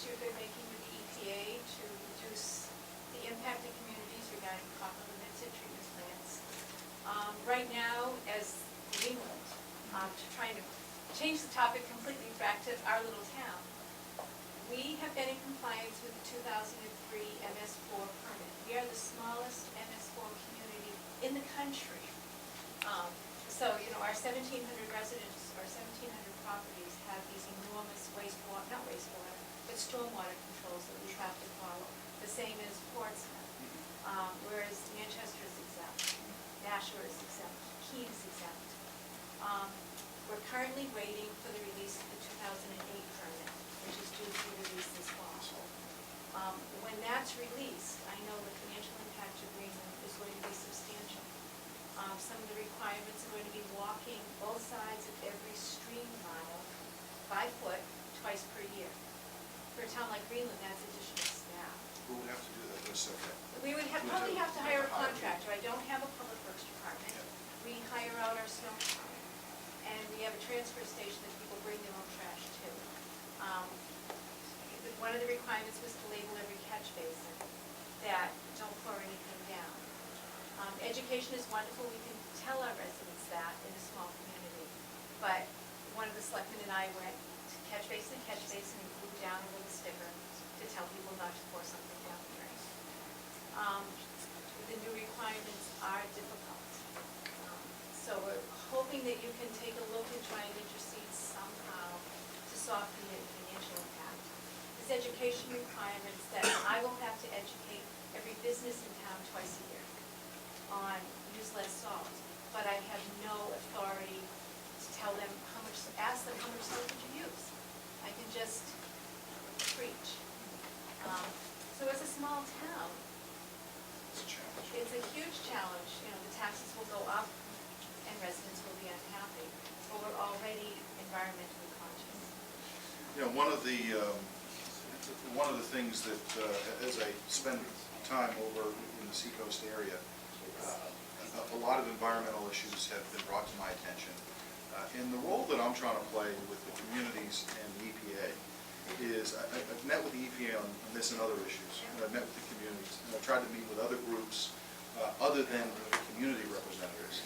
you've been making with the EPA to reduce the impact of communities regarding copper limits at treatment plants. Right now, as Greenland, to trying to change the topic completely back to our little town, we have been in compliance with the 2003 MS4 permit. We are the smallest MS4 community in the country. So, you know, our 1,700 residents, our 1,700 properties have these enormous wastewater, not wastewater, but stormwater controls that we have to follow. The same as Portsmouth, whereas Manchester is exempt, Nashua is exempt, Keene is exempt. We're currently waiting for the release of the 2008 permit, which is due to be released this fall. When that's released, I know the financial impact of Greenland is going to be substantial. Some of the requirements are going to be walking both sides of every stream mile 5 foot twice per year. For a town like Greenland, that's additional staff. Who would have to do that? We would probably have to hire a contractor. I don't have a public works department. We hire out our snow plowing. And we have a transfer station that people bring their own trash to. One of the requirements was to label every catch basin that don't pour anything down. Education is wonderful. We can tell our residents that in a small community. But one of the selectmen and I went to catch basin and glued down a little sticker to tell people not to pour something down the drain. The new requirements are difficult. So we're hoping that you can take a look and try and intercede somehow to soften the financial impact. There's education requirements that I will have to educate every business in town twice a year on use less salt, but I have no authority to tell them how much, ask them how much salt did you use. I can just preach. So as a small town, It's a challenge. it's a huge challenge. You know, the taxes will go up and residents will be unhappy, but we're already environmentally conscious. You know, one of the things that, as I spend time over in the Seacoast area, a lot of environmental issues have been brought to my attention. And the role that I'm trying to play with the communities and the EPA is, I've met with the EPA on this and other issues, and I've met with the communities, and I've tried to meet with other groups other than the community representatives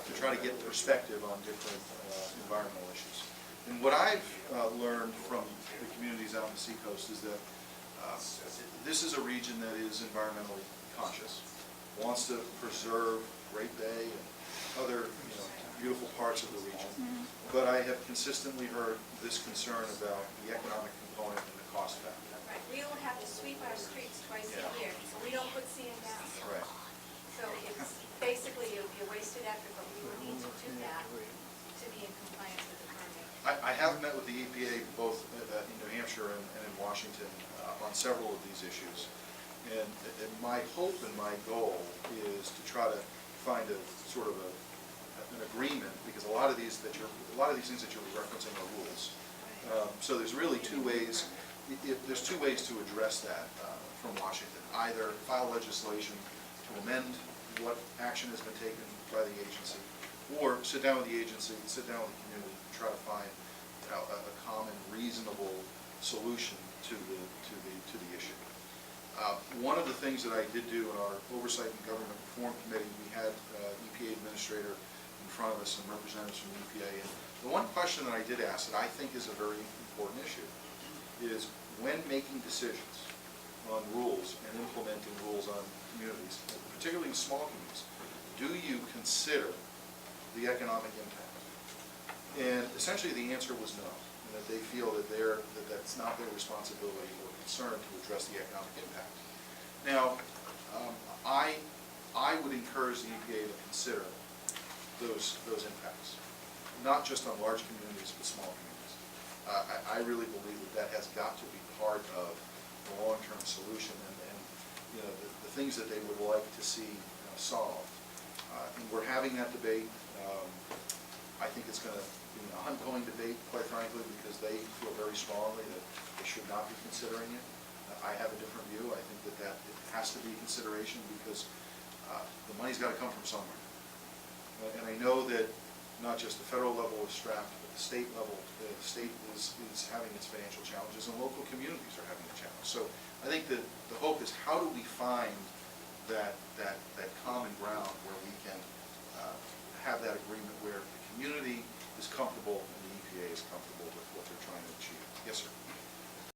to try to get perspective on different environmental issues. And what I've learned from the communities out on the Seacoast is that this is a region that is environmentally conscious, wants to preserve Great Bay and other beautiful parts of the region. But I have consistently heard this concern about the economic component and the cost factor. Right, we will have to sweep our streets twice a year, so we don't put sand down. Right. So it's basically, it'll be a wasted effort, but we will need to do that to be in compliance with the permit. I have met with the EPA both in New Hampshire and in Washington on several of these issues. And my hope and my goal is to try to find a sort of an agreement, because a lot of these things that you're referencing are rules. So there's really two ways. There's two ways to address that from Washington: either file legislation to amend what action has been taken by the agency, or sit down with the agency, sit down with the community, and try to find a common, reasonable solution to the issue. One of the things that I did do in our Oversight and Government Reform Committee, we had EPA Administrator in front of us and representatives from the EPA. And the one question that I did ask that I think is a very important issue is, when making decisions on rules and implementing rules on communities, particularly small communities, do you consider the economic impact? And essentially the answer was no, and that they feel that that's not their responsibility or concern to address the economic impact. Now, I would encourage the EPA to consider those impacts, not just on large communities, but small communities. I really believe that has got to be part of the long-term solution, and the things that they would like to see solved. And we're having that debate. I think it's going to be an ongoing debate, quite frankly, because they feel very strongly that they should not be considering it. I have a different view. I think that it has to be a consideration, because the money's got to come from somewhere. And I know that not just the federal level is strapped, but the state level, the state is having its financial challenges, and local communities are having a challenge. So I think that the hope is, how do we find that common ground where we can have that agreement where the community is comfortable and the EPA is comfortable with what they're trying to achieve. Yes, sir.